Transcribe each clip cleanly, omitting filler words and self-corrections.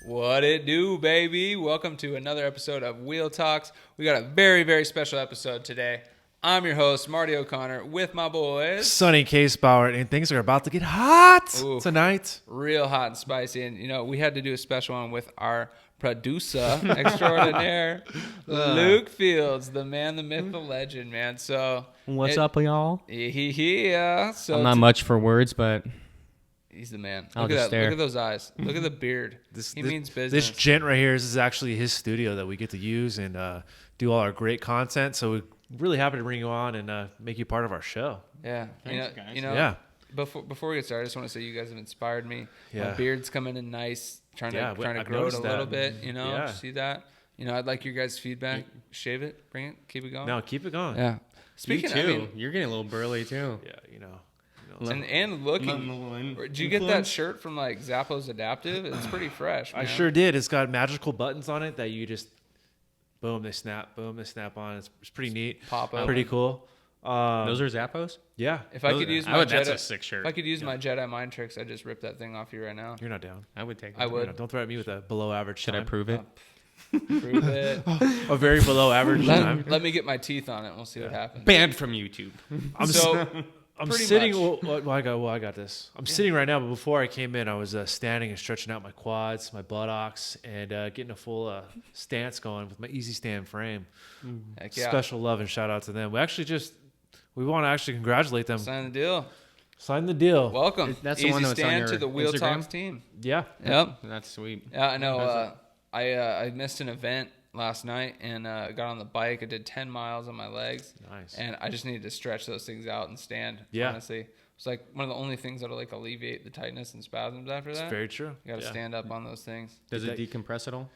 What it do, baby? Welcome to another episode of Wheel Talks. We got a very, very special episode today. I'm your host, Marty O'Connor, with my boys. Sonny Casebauer, and things are about to get hot tonight. Real hot and spicy. And, you know, we had to do a special one with our producer extraordinaire, Luke Fields, the man, the myth, the legend, man. So what's up, y'all? So I'm not much for words, but he's the man. I'll Look just at that. stare. Look at those eyes. Look at the beard. He means business. This gent right here, this is actually his studio that we get to use and do all our great content. So we're really happy to bring you on and make you part of our show. Yeah. Thanks, guys. Yeah. Before we get started, I just want to say you guys have inspired me. Yeah. My beard's coming in nice, trying to I've grow it a noticed little that. bit, you know. Yeah. See that? You know, I'd like your guys' feedback. Shave it, bring it, keep it going. No, keep it going. Yeah. you Speaking too. I mean, You're getting a little burly too. Yeah, you know. and looking. Did you get that shirt from like Zappos Adaptive? It's pretty fresh, man. I sure did. It's got magical buttons on it that you just boom, they snap on. It's pretty neat. Pop open. Pretty cool. Those are Zappos? Yeah. If I could use my that's Jedi, a sick shirt. if I could use my Jedi mind tricks, I'd just rip that thing off you right now. You're not down. I would take it. I would. You know, don't threaten me with a below average Should I time. prove it? Prove it. A very below average time. Let me get my teeth on it, and we'll see what happens. Banned from YouTube. I'm Pretty sitting. much. I got this. I'm sitting right now, but before I came in, I was standing and stretching out my quads, my buttocks, and getting a full stance going with my Easy Stand frame. Heck yeah. Special love and shout out to them. We want to actually congratulate them. Sign the deal. Sign the deal. Welcome. That's the Easy one that's on Stand your to the Wheel Instagram? Talks team. Yeah. Yep. That's sweet. Yeah, I know. I missed an event last night and got on the bike. I did 10 miles on my legs. Nice. And I just needed to stretch those things out and stand. Yeah. Honestly, it's like one of the only things that'll like alleviate the tightness and spasms after that. It's very true. You got to Yeah. stand up on those things. Does it decompress at all?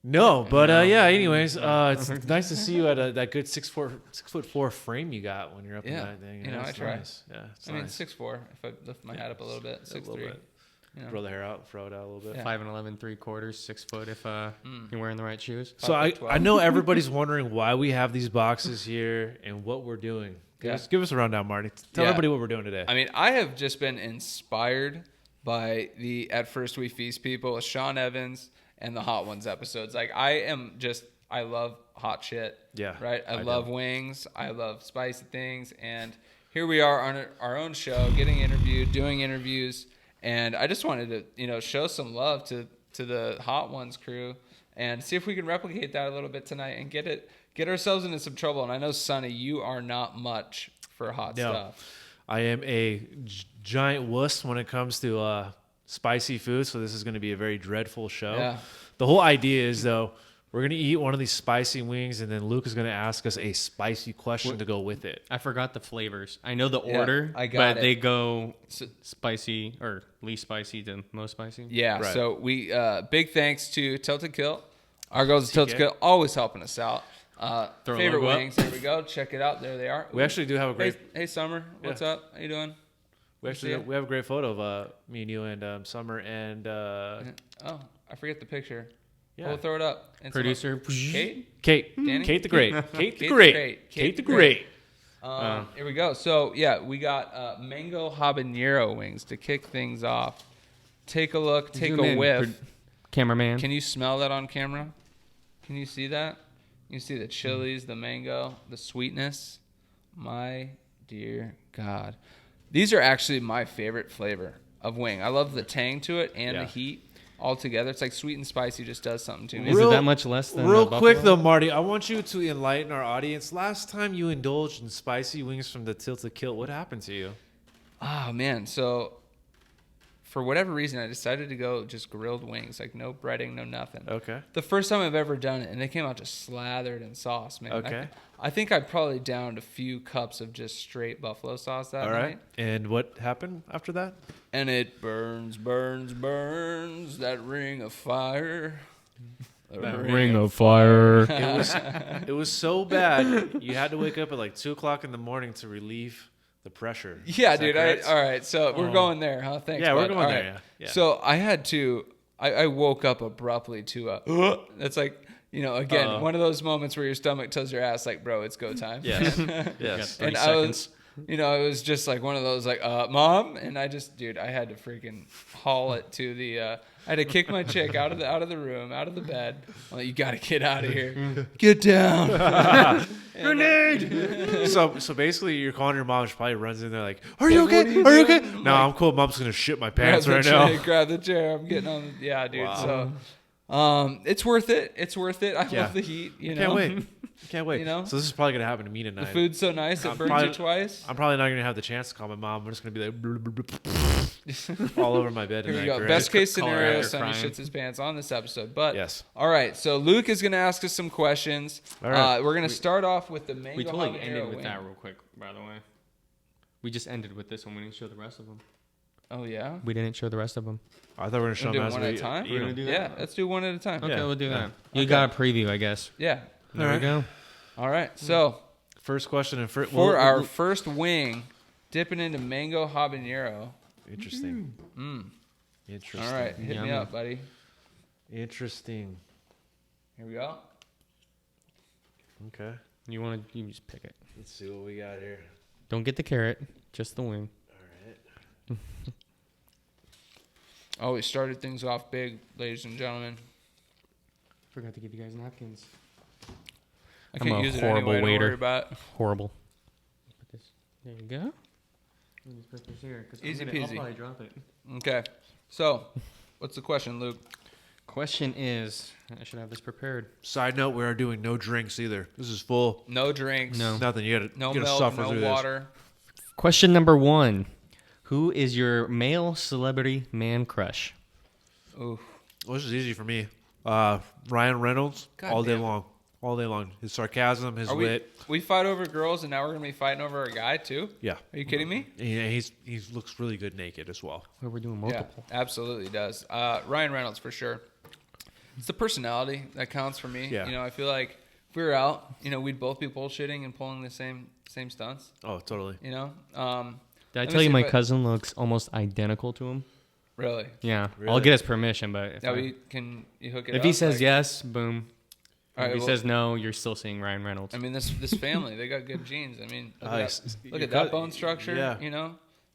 No, but yeah. Anyways, it's nice to see you at that good 6'4" frame you got when you're up in Yeah. that thing. You know, I it's try. Nice. Yeah, it's I mean, nice. 6'4". If I lift my head up a little bit, 6'3". little bit. You know. Grow the hair out, throw it out a little bit. Yeah. 5 and 11, 3/4, 6 foot if you're wearing the right shoes. So I 12. know everybody's wondering why we have these boxes here and what we're doing. Give us a rundown, Marty. Tell Yeah. everybody what we're doing today. I mean, I have just been inspired by the At First We Feast people with Sean Evans and the Hot Ones episodes. Like, I love hot shit. Yeah, Right? I I love do. wings. I love spicy things. And here we are on our own show, getting interviewed, doing interviews. And I just wanted to, you know, show some love to the Hot Ones crew and see if we can replicate that a little bit tonight and get ourselves into some trouble. And I know, Sonny, you are not much for hot stuff. I am a giant wuss when it comes to spicy food, so this is going to be a very dreadful show. Yeah. The whole idea is, though, we're going to eat one of these spicy wings, and then Luke is going to ask us a spicy question to go with it. I forgot the flavors. I know the Yeah, order, I got but it. they go So- spicy or least spicy to most spicy. Yeah, Right. so we big thanks to Tilted Kilt. Our girls at Tilted TK. Kilt always helping us out. Throw a Favorite logo up. wings. There we go. Check it out. There they are. We actually do have a great. Hey, Summer. What's up? How you doing? We see ya. have a great photo of me and you and Summer and Oh, I forget the picture. yeah. We'll throw it up. And Producer. Kate. Kate. Danny? Kate the Great. Kate Kate the the Great. Great. Kate the Great. Here we go. So yeah, we got mango habanero wings to kick things off. Take a look. Take Zoom a in, whiff. Cameraman. Can you smell that on camera? Can you see that? You see the chilies, the mango, the sweetness. My dear God. These are actually my favorite flavor of wing. I love the tang to it and Yeah. the heat all together. It's like sweet and spicy just does something to me. Is Real- it that much less than Real Buffalo? quick though, Marty, I want you to enlighten our audience. Last time you indulged in spicy wings from the Tilted Kilt, what happened to you? Oh, man. So for whatever reason, I decided to go just grilled wings, like no breading, no nothing. Okay. The first time I've ever done it, and they came out just slathered in sauce, man. Okay. I think I probably downed a few cups of just straight buffalo sauce that All night. right. And what happened after that? And it burns, burns, burns, that ring of fire. That ring of fire. It was so bad you had to wake up at like 2:00 in the morning to relieve the pressure. Yeah, Is that dude. correct? All right, so we're going there, huh? Thanks. Yeah, we're bud. going All there, right. yeah. So I had to. I woke up abruptly to a. That's like, you know, again, one of those moments where your stomach tells your ass like, bro, it's go time. Yes. Yeah, Yes. 30 And seconds. it was just like one of those like, Mom, and I had to freaking haul it to the. I had to kick my chick out of the room, out of the bed. I'm like, you got to get out of here, get down. Grenade. So basically, you're calling your mom. She probably runs in there like, "Are you okay? Are you okay?" No, I'm cool. Mom's gonna shit my pants right now. Grab the chair. I'm getting on. Yeah, dude. Wow. So, it's worth it. It's worth it. I love the heat. Can't wait. Can't wait. So this is probably gonna happen to me tonight. The food's so nice it burns you twice. I'm probably not gonna have the chance to call my mom. I'm just gonna be like all over my bed. Here we go. Best case scenario: Sonny shits his pants on this episode. But yes. All right. So Luke is gonna ask us some questions. All right. We're gonna start off with the mango. We totally ended with that real quick, by the way. We just ended with this one. We didn't show the rest of them. Oh yeah. We didn't show the rest of them. I thought we were gonna show them as one at a time. We're gonna do that. Yeah, let's do one at a time. Okay, we'll do that. You got a preview, I guess. Yeah. There we go. All right. So first question and for our first wing, dipping into mango habanero. Interesting. Interesting. All right, hit me up, buddy. Interesting. Here we go. Okay. You just pick it. Let's see what we got here. Don't get the carrot, just the wing. All right. Oh, we started things off big, ladies and gentlemen. Forgot to give you guys napkins. I can't use it anyway. Don't worry about it. Horrible. Put this. There you go. Just put this here. Easy peasy. I'll probably drop it. Okay. So, what's the question, Luke? Question is, I should have this prepared. Side note: we are doing no drinks either. This is full. No drinks. No. Nothing. You gotta milk, suffer no through water. This. Question number 1: who is your male celebrity man crush? Ooh. Well, this is easy for me. Ryan Reynolds, all day long. All day long. His sarcasm, his wit. We fight over girls, and now we're going to be fighting over a guy, too? Yeah. Are you kidding me? Yeah, he looks really good naked as well. Well, we're doing multiple. Yeah, absolutely does. Ryan Reynolds, for sure. It's the personality that counts for me. Yeah. I feel like if we were out, we'd both be bullshitting and pulling the same stunts. Oh, totally. Did I tell you my cousin looks almost identical to him? Really? Yeah. Really? I'll get his permission, but can you hook it if up? he says yes, boom. Right, if he says no, you're still seeing Ryan Reynolds. I mean, this family, they got good genes. I mean, look at cut- that bone structure. yeah. You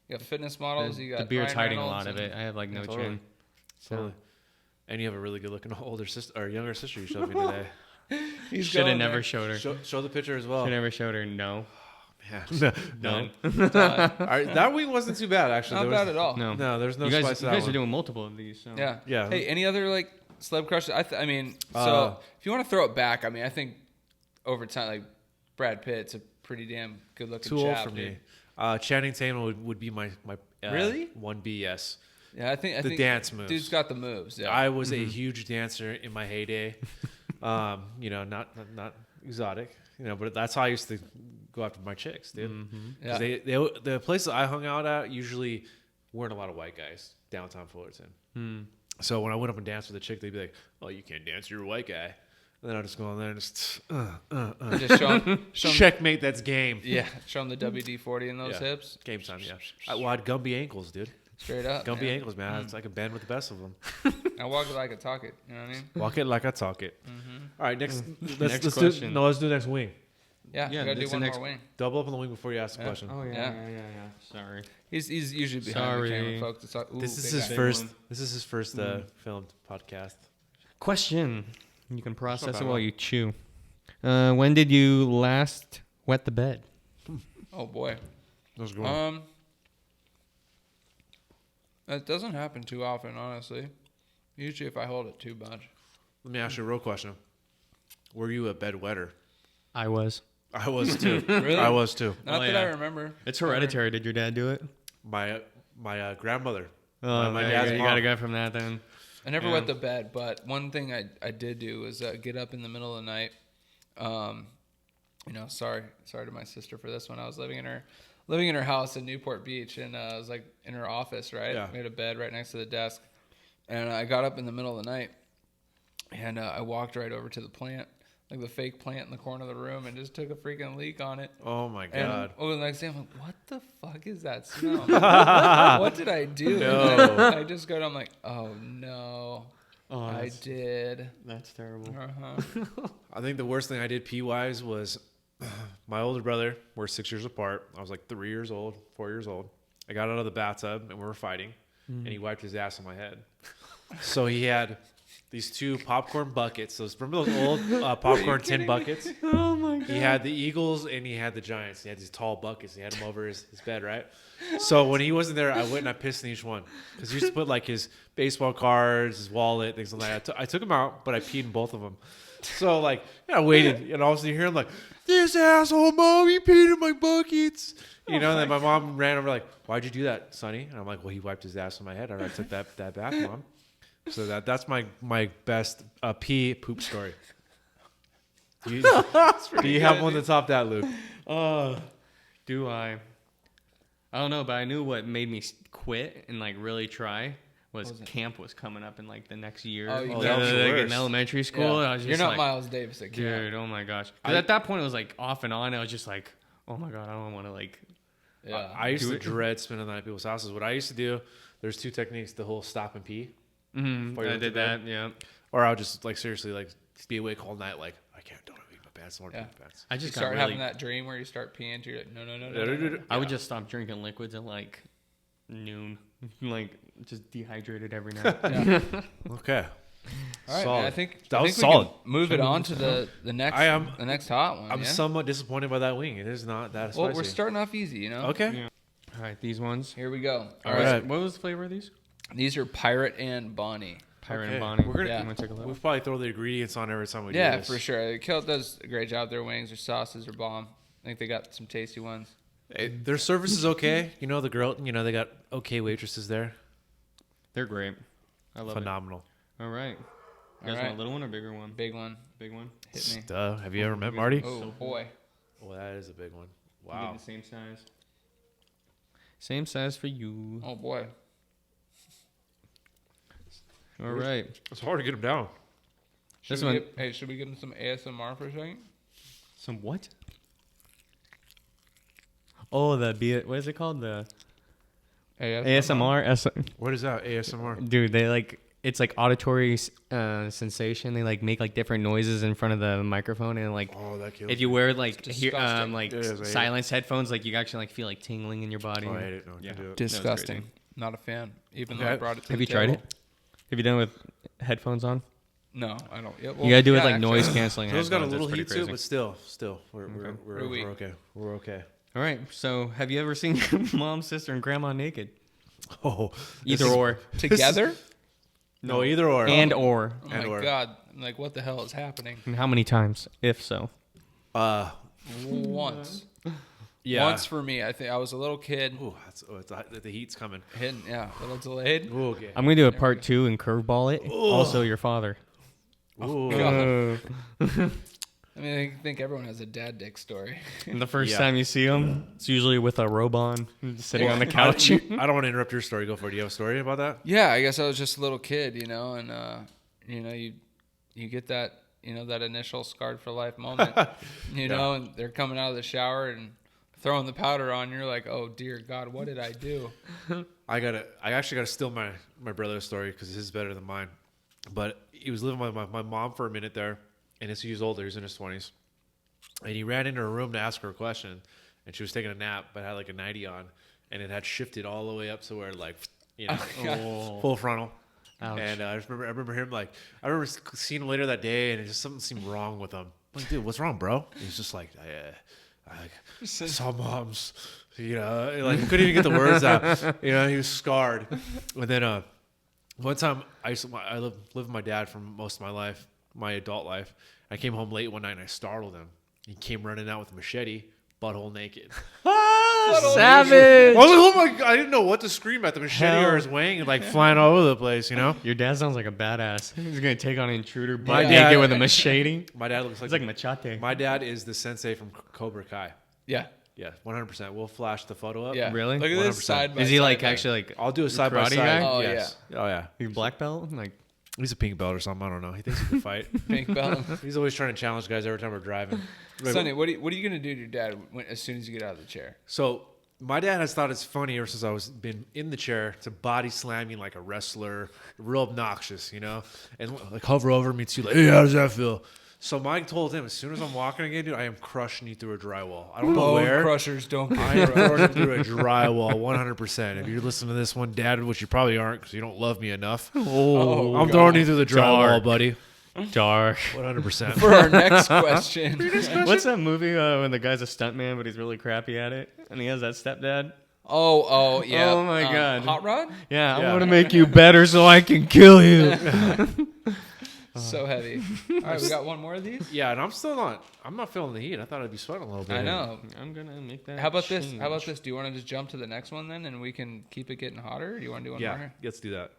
got fitness models. You got the beard's Ryan hiding Reynolds a lot of it. I have like no totally. chin. So. Totally. And you have a really good looking older sister or younger sister you showed me today. Should have never showed her. Show the picture as well. Should never showed her. No. Yeah. None. All right, that wing wasn't too bad actually. Not bad at all. No. No, there's no you spice guys, to you that guys one. are doing multiple of these. So. Yeah. Yeah. Hey, any other celeb crushes? I mean, so if you want to throw it back, I mean, I think over time, Brad Pitt's a pretty damn good looking too old chap, for dude. me. Channing Tatum would be my really 1B. Yes. Yeah, I think the dance moves. Dude's got the moves. Yeah. I was a huge dancer in my heyday. Not exotic, but that's how I used to go after my chicks, dude. Mm-hmm. Yeah. They the places I hung out at usually weren't a lot of white guys downtown Fullerton. So when I went up and danced with a chick, they'd be like, "Oh, you can't dance, you're a white guy." And then I'd just go on there and just just show 'em- checkmate. That's game. Yeah, show them the WD-40 in those hips. Game time. Yeah. I had Gumby ankles, dude. Straight up. Gumby man. ankles, man. It's like a band with the best of them. I walk it like I talk it. You know what I mean? Walk it like I talk it. All right, next. Let's question. let's do next wing. Yeah, you gotta do it's the one next- more wing. Double up on the wing before you ask the question. Oh Yeah. yeah. Sorry. He's usually behind the camera, Sorry. folks. It's like, ooh, This is big his guy. first. This is his first filmed podcast. Question. You can process bad it while one. you chew. When did you last wet the bed? Oh boy. How's it going? That doesn't happen too often, honestly. Usually, if I hold it too much. Let me ask you a real question. Were you a bedwetter? I was. I was too. Really? I was too. Not Oh, that yeah. I remember. It's hereditary. Did your dad do it? My grandmother. Oh, my there dad's you mom. got to go from that then. I never Yeah. wet the bed, but one thing I did do was get up in the middle of the night. Sorry to my sister for this one. I was living in her house in Newport Beach, and I was like in her office, right? Yeah. We had a bed right next to the desk, and I got up in the middle of the night, and I walked right over to the plant, like the fake plant in the corner of the room, and just took a freaking leak on it. Oh my And god. over the next day, I'm like, what the fuck is that smell? What did I do? No. And then I just go to, I'm like, oh no, I did. That's terrible. Uh-huh. I think the worst thing I did pee wise was my older brother, we're 6 years apart. I was like 3 years old, 4 years old. I got out of the bathtub and we were fighting, and he wiped his ass on my head. So he had these 2 popcorn buckets. Remember those old popcorn tin buckets? Oh my god. He had the Eagles and he had the Giants. He had these tall buckets. He had them over his bed, right? So when he wasn't there, I went and I pissed in each one. Because he used to put like his baseball cards, his wallet, things like that. I took them out, but I peed in both of them. So like, I waited, and all of a sudden you hear him like, "This asshole mom, he peed in my buckets." You know, and then my mom ran over like, "Why'd you do that, Sonny?" And I'm like, "Well, he wiped his ass on my head. I took that back, Mom." So that's my best pee poop story. Do you have one to top that, Luke? Do I? I don't know, but I knew what made me quit and like really try was camp was coming up in like the next year. Oh, that was the like worst. in elementary school. Yeah. I was just You're not like, Miles Davis at camp. dude. Oh my gosh. 'Cause at that point it was like off and on. I was just like, oh my god, I don't want to like. Yeah. I used to dread spending the night at people's houses. What I used to do, there's 2 techniques: the whole stop and pee, I did that. Yeah. or I'll just like seriously like be awake all night. Like don't make my pants. I want to pee my pants. I You just start got having really. that dream where you start peeing into your no. I would just stop drinking liquids at like noon, like just dehydrated every night. Yeah. Okay. All right, Solid. man, I think That I was think we solid. can move it on to the next the next hot one. I'm yeah? somewhat disappointed by that wing. It is not that spicy. Well, we're starting off easy, you know. Okay. Yeah. All right, these ones. Here we go. All right. What was the flavor of these? These are Pirate and Bonnie. Pirate Okay. and Bonnie. We're gonna- Yeah. You want to take a look? We'll probably throw the ingredients on every time we do Yeah, this. for sure. Kill does a great job. Their wings, their sauces are bomb. I think they got some tasty ones. Their service is okay. You know, the girl, they got okay waitresses there. They're great. I love Phenomenal. it. All right. You guys All right. want a little one or bigger one? Big one. Big one. Hit me. Duh. Have you ever met Marty? Oh boy. Oh, that is a big one. I'm getting Wow. the same size. Same size for you. Oh boy. All right. It's hard to get them down. Should This we one- should we give them some ASMR for a second? Some what? Oh, what is it called? The ASMR. What is that? ASMR. Dude, they like it's like auditory sensation. They like make like different noises in front of the microphone, and like Oh, that kills if you wear like It's hear, disgusting. like It is, I hate it. silence headphones, like you actually like feel like tingling in your body. Oh, I hate it. No, I Yeah. can't do it. Disgusting. crazy. Not a fan. Even though Okay. I brought it to Have the you tried table. it? Have you done it with headphones on? No, I don't. Yeah, You gotta do it yeah, like actually. noise canceling. Those got a headphones. little That's heat pretty to it, crazy. but still, we're okay. We're okay. All right. So, have you ever seen your mom, sister, and grandma naked? Oh, Either or. Together? no, either or. And or. Oh And my or. god! I'm like, what the hell is happening? And how many times, if so? Once. Yeah. Once for me. I think I was a little kid. Ooh, the heat's coming. Hidden, yeah, a little delayed. Ooh, okay. I'm gonna do a part 2 and curveball it. Also, your father. Ooh. God. I mean, I think everyone has a dad dick story. And the first Yeah. time you see him, it's usually with a robe on, just sitting on the couch. I don't want to interrupt your story. Go for it. Do you have a story about that? Yeah, I guess I was just a little kid, you know, and you get that, that initial scarred for life moment, know, and they're coming out of the shower and throwing the powder on. You're like, oh dear God, what did I do? I actually gotta steal my brother's story because his is better than mine. But he was living with my mom for a minute there, and he was older. He was in his 20s, and he ran into her room to ask her a question, and she was taking a nap, but had like a nightie on, and it had shifted all the way up to where like full frontal. Ouch. And I remember him I remember seeing him later that day, and it just something seemed wrong with him. I'm like, dude, what's wrong, bro? He's just like, I saw moms, like he couldn't even get the words out. He was scarred. And then one time I lived with my dad for most of my life, my adult life. I came home late one night and I startled him. He came running out with a machete, butthole naked. Savage! I was like, oh my God, I didn't know what to scream at, the machete or his wing, and like flying all over the place, Your dad sounds like a badass. He's gonna take on an intruder, My butt dad- naked with a machete. My dad looks It's like, like machete. my dad is the sensei from Cobra Kai. Yeah, Yeah, 100%. We'll flash the photo up. yeah. Really? Look at 100%. this side by Is he like side. actually like I'll do a side by karate side. guy? Oh, Yes. Oh yeah. you black belt? Like He's a pink belt or something. I don't know. He thinks he can fight. pink belt? He's always trying to challenge guys every time we're driving. Sonny, what are you gonna do to your dad as soon as you get out of the chair? So my dad has thought it's funny ever since I was been in the chair to body slam me like a wrestler, real obnoxious, and like hover over me too, like, hey, how does that feel? So Mike told him, as soon as I'm walking again, dude, I am crushing you through a drywall. I don't know Bone where. crushers don't get I am crushed. throwing you through a drywall, 100%. If you're listening to this one, Dad, which you probably aren't because you don't love me enough, Oh, I'm throwing you through the drywall, Dark. buddy. dark. 100%. For our next question. What's that movie when the guy's a stuntman but he's really crappy at it and he has that stepdad? Oh, yeah. Oh, my God. Hot Rod? Yeah, Yeah. I want to make you better so I can kill you. So heavy. All right, we got one more of these? Yeah, and I'm not feeling the heat. I thought I'd be sweating a little bit. I know. I'm gonna make that. How about this? change. How about this? Do you want to just jump to the next one then, and we can keep it getting hotter? Or do you want to do one Yeah, more? let's do that.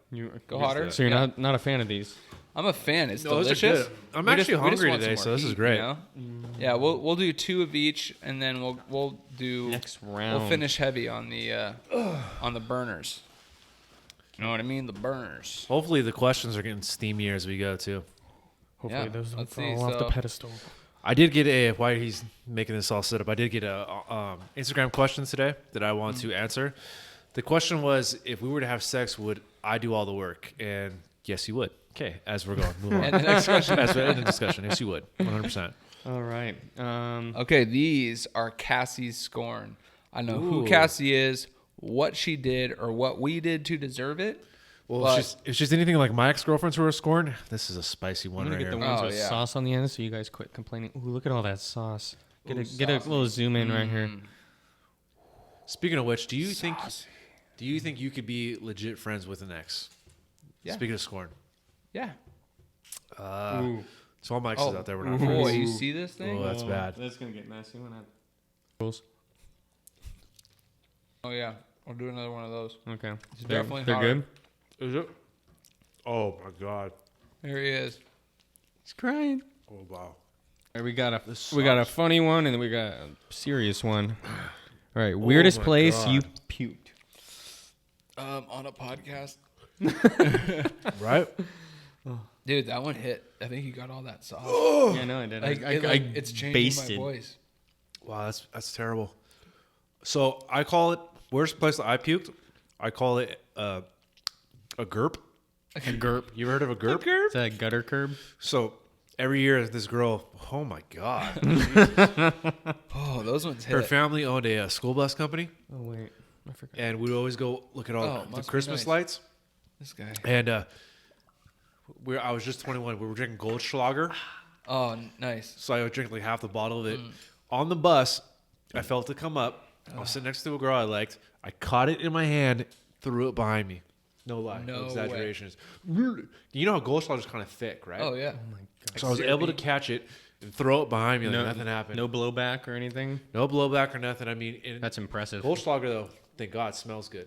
Go hotter. So you're Yeah. not a fan of these? I'm a fan. It's No, those are delicious. good. I'm We actually we hungry want some today, more so this is heat, great. you know? Yeah, we'll do 2 of each, and then we'll do Next round. We'll finish heavy on the burners. You know what I mean? The burners. Hopefully the questions are getting steamier as we go too. Hopefully Yeah, those don't let's see, fall off the so- pedestal. I did get while he's making this all set up, I did get a Instagram question today that I want to answer. The question was, if we were to have sex, would I do all the work? And yes, you would. Okay, as we're going, move on. And the next question. As we're in the discussion, yes, you would, 100%. All right. Okay, these are Cassie's scorn. I know who Ooh. Cassie is, what she did, or what we did to deserve it. Well, But- if she's anything like my ex-girlfriends who are scorned, this is a spicy I'm one gonna right get the here. ones Oh, with yeah. sauce on the end, so you guys quit complaining. Ooh, look at all that sauce. Get Ooh, a saucy. little zoom in right here. Speaking of which, do you think you could be legit friends with an ex? Yeah. Speaking of scorn, Yeah. Ooh. so all my exes out there were not Boy, friends. you see this thing? Oh, that's bad. That's gonna get messy when I. Rules. Oh yeah, I'll do another one of those. Okay. definitely They're hotter. good. Is it? Oh my god. There he is. He's crying. Oh wow. All right, we got a sucks. funny one and then we got a serious one. All right, weirdest my place you God. puked. On a podcast. Right? Dude, that one hit. I think you got all that sauce. Yeah, no, I did. Like, it's changing basted. my voice. Wow, that's terrible. So I call it worst place that I puked. I call it a GURP. A GURP. You ever heard of a GURP? Is that a gutter curb? So every year, this girl. Oh my god. Oh, those ones hit. Her family owned a school bus company, Oh wait, I forgot. and we'd always go look at all Oh, the must be Christmas nice. lights. This guy. And I was just 21. We were drinking Goldschlager, Oh, nice. so I would drink like half the bottle of it. On the bus, I felt it come up. I was sitting next to a girl I liked. I caught it in my hand, threw it behind me. No lie, No no way. exaggerations. You know how Goldschlager is kind of thick, right? Oh yeah. Oh my god. So I was able to catch it and throw it behind me like nothing happened. No blowback or anything. No blowback or nothing. I mean, That's impressive. Goldschlager though, thank God, smells good.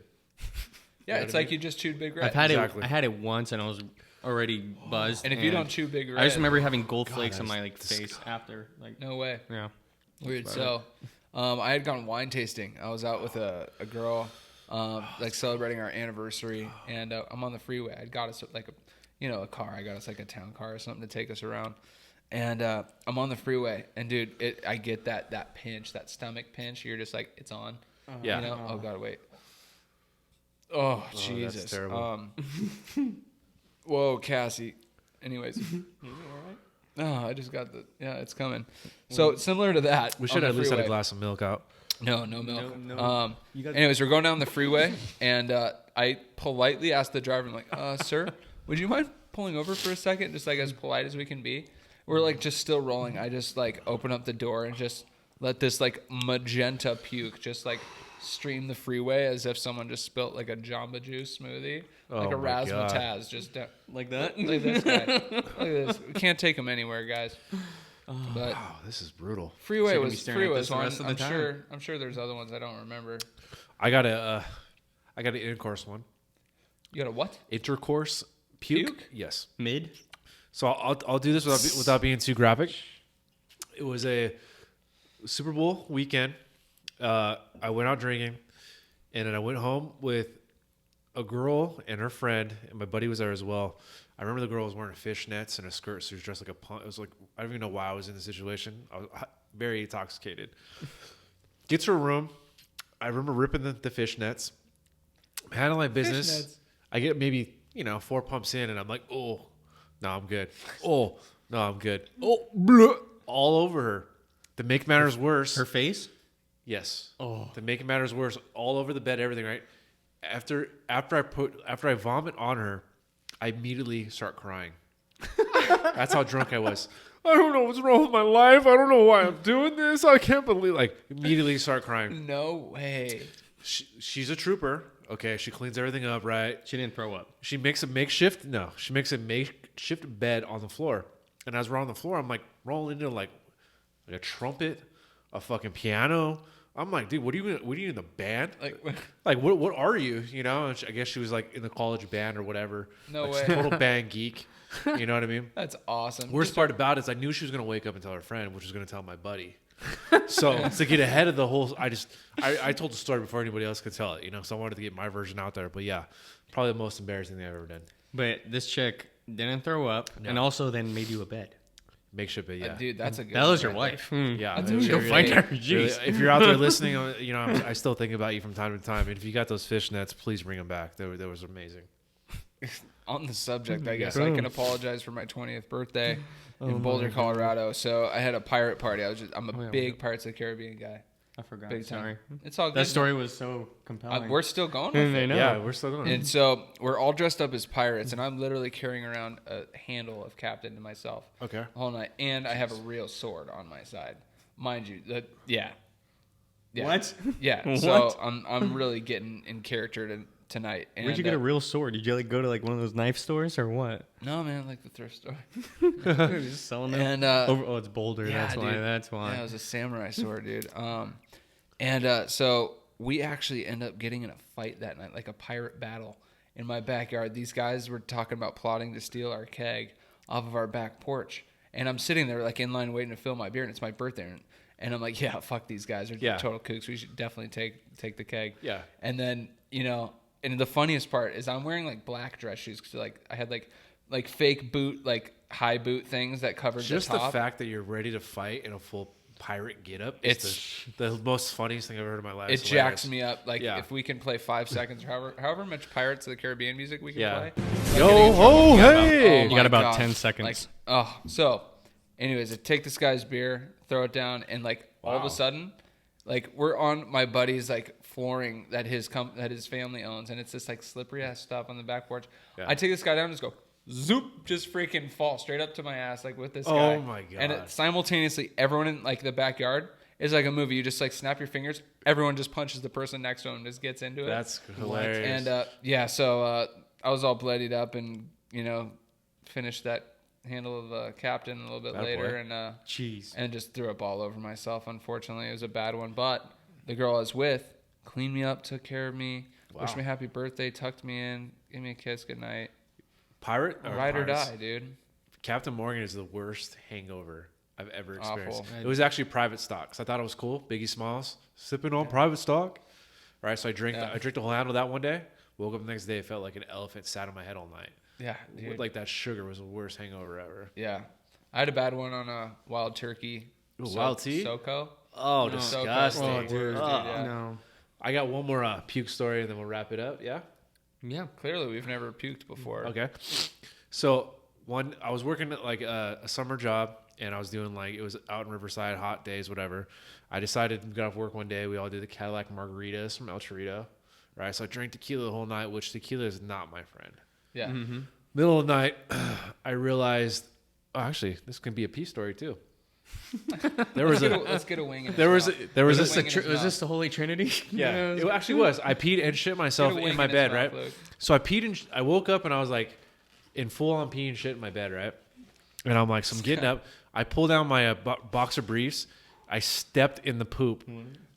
Yeah, know it's what I like you just chewed Big Red. I've had Exactly. it. I had it once and I was already buzzed. and if you don't chew Big Red, I just remember having gold flakes on that's my like face after. Like, no way. yeah. Weird. So, I had gone wine tasting. I was out with a girl, like celebrating our anniversary, and I'm on the freeway. I got us like a car. I got us like a town car or something to take us around. And I'm on the freeway, and dude, I get that pinch, that stomach pinch. You're just like, it's on. Yeah. You know? Oh God, wait. Oh Jesus. that's terrible. Whoa, Cassie. Anyways. Oh, I just got it's coming. So similar to that. We should on have the at least had a freeway. glass of milk out. No milk. No. You guys- Anyways, we're going down the freeway, and I politely asked the driver, I'm like, sir, would you mind pulling over for a second? Just like as polite as we can be. We're like just still rolling. I just like open up the door and just let this like magenta puke just like stream the freeway as if someone just spilt like a Jamba Juice smoothie. Like Oh a my God. razzmatazz. Just like that. like this guy. Look at this. We can't take him anywhere, guys. But Wow, this is brutal. freeway So you're gonna be was staring at this the one. rest of the I'm time. I'm sure there's other ones I don't remember. I got an intercourse one. You got a what? Intercourse puke? Puke? Yes. Mid. So I'll do this without being too graphic. It was a Super Bowl weekend. I went out drinking, and then I went home with a girl and her friend, and my buddy was there as well. I remember the girl was wearing fishnets and a skirt, so she was dressed like a punk. It was like, I don't even know why I was in the situation. I was very intoxicated. Get to her room. I remember ripping the fishnets. I'm handling my business. Fishnets. I get maybe 4 pumps in, and I'm like, oh, no, I'm good. Oh, No, I'm good. Oh, bleh, all over her. To make matters worse, Her face? yes. Oh. To make matters worse, all over the bed, everything, right? After I vomit on her, I immediately start crying. That's how drunk I was. I don't know what's wrong with my life. I don't know why I'm doing this. I can't believe, immediately start crying. No way. She's a trooper. Okay, she cleans everything up, right? She didn't throw up. She makes a makeshift bed on the floor. And as we're on the floor, I'm like rolling into like a trumpet, a fucking piano. I'm like, dude, what are you in the band? Like what are you? You know? And I guess she was like in the college band or whatever. No like, way. She's a total band geek. You know what I mean? That's awesome. Worst part about it is I knew she was gonna wake up and tell her friend, which was gonna tell my buddy. So to get ahead of the whole, I told the story before anybody else could tell it. You know, so I wanted to get my version out there. But yeah, probably the most embarrassing thing I've ever done. But this chick didn't throw up, and also then made you a bed. Makeshift bed, yeah. Dude, that's a good That was one your right wife. Yeah, That's it was a Go really- find her. really- Jeez. if you're out there listening, you know, I still think about you from time to time. And if you got those fishnets, please bring them back. They was amazing. On the subject, I guess Yeah. I can apologize for my 20th birthday in Boulder, Colorado. So I had a pirate party. I'm a big Pirates of the Caribbean guy. I forgot. Big time. Sorry. It's all good. That story was so compelling. We're still going with I it. know. Yeah, we're still going. And so we're all dressed up as pirates, and I'm literally carrying around a handle of Captain to myself Okay. the whole night, and I have a real sword on my side, mind you. Yeah. What? Yeah. What? So I'm really getting in character tonight. And, Where'd you get a real sword? Did you like go to like one of those knife stores or what? No, man, like the thrift store. You're just selling them. And Oh, it's Boulder. yeah, that's why. dude. That's why. Yeah, it was a samurai sword, dude. So we actually end up getting in a fight that night, like a pirate battle in my backyard. These guys were talking about plotting to steal our keg off of our back porch. And I'm sitting there like in line waiting to fill my beer, and it's my birthday. And I'm like, yeah, fuck these guys. They're total kooks. We should definitely take the keg. Yeah. And then, you know, and the funniest part is I'm wearing like black dress shoes because like I had like fake boot, like high boot things that covered Just the top. the fact that you're ready to fight in a full pirate getup is the most funniest thing I've heard in my life. It jacks me up. Like, Yeah. if we can play 5 seconds or however much Pirates of the Caribbean music we can Yeah. play. Yo ho hey! You my got about gosh. 10 seconds. So, anyways, I take this guy's beer, throw it down, and, like, all of Wow. a sudden, like, we're on my buddy's, like, flooring that his family owns, and it's this, like, slippery-ass stuff on the back porch. Yeah. I take this guy down and just go, zoop, just freaking fall straight up to my ass, like, with this Oh guy. my God. And simultaneously, everyone in, like, the backyard is like a movie. You just like snap your fingers. Everyone just punches the person next to him and just gets into it. That's hilarious. And so I was all bloodied up and, you know, finished that handle of Captain a little bit Atta later boy. Jeez. and just threw up all over myself. Unfortunately, it was a bad one. But the girl I was with cleaned me up, took care of me, wished me happy birthday, tucked me in, gave me a kiss, good night. Pirate? Ride or Pirates? die, dude. Captain Morgan is the worst hangover I've ever experienced. Awful. It was actually private stock, so I thought it was cool. Biggie Smalls sipping on private stock. Right, so I drank the whole handle that one day. Woke up the next day, it felt like an elephant sat on my head all night. Yeah, dude. Like that sugar was the worst hangover ever. Yeah. I had a bad one on a wild turkey. Ooh, wild tea? SoCo. Oh, No. disgusting. So Oh, gross. dude. Ugh. Oh. Yeah. No. I got one more puke story, and then we'll wrap it up. Yeah. Yeah. Clearly, we've never puked before. Okay. So I was working at like a summer job, and I was doing like, it was out in Riverside, hot days, whatever. I decided to get off work one day. We all did the Cadillac margaritas from El Chorrito, right? So I drank tequila the whole night, which tequila is not my friend. Yeah. Mm-hmm. Middle of the night, I realized, oh, actually, this can be a pee story too. There was Let's get a wing. In there was Was this. this Was this the Holy Trinity? Yeah, it actually was. I peed and shit myself in my bed, right? So I peed and I woke up and I was like in full on peeing shit in my bed, right? And I'm like, so I'm getting up. I pull down my boxer briefs. I stepped in the poop.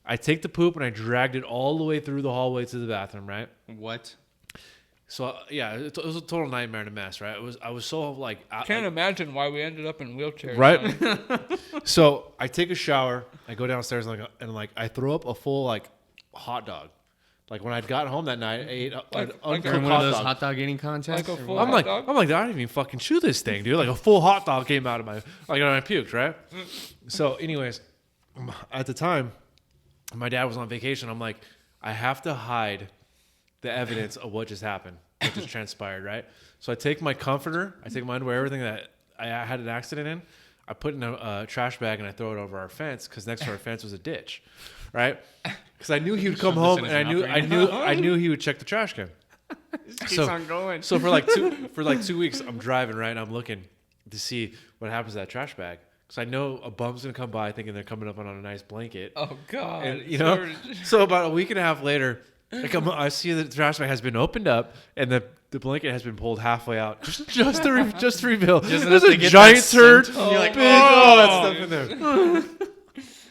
I take the poop and I dragged it all the way through the hallway to the bathroom, right? What? So yeah, it was a total nightmare and a mess, right? I was so like, Can't imagine why we ended up in wheelchairs. right? So I take a shower. I go downstairs and I throw up a full like hot dog. Like when I'd gotten home that night, I ate an uncooked From one hot of those dog. hot dog eating contests? Like a or full what? I'm like, dog? I didn't even fucking chew this thing, dude. Like a full hot dog came out of my, and I puked, right? So, anyways, at the time, my dad was on vacation. I'm like, I have to hide the evidence of what just happened, what just transpired, right? So I take my comforter, I take my underwear, everything that I had an accident in. I put in a trash bag and I throw it over our fence because next to our fence was a ditch, right? Because I knew he would come home and I knew he would check the trash can. Keeps on going. So for like 2 weeks, I'm driving right and I'm looking to see what happens to that trash bag because I know a bum's gonna come by thinking they're coming up on a nice blanket. Oh God! And, so about a week and a half later, I see the trash bag has been opened up and the blanket has been pulled halfway out just to reveal. There's a giant turd. You're like, all that stuff in there.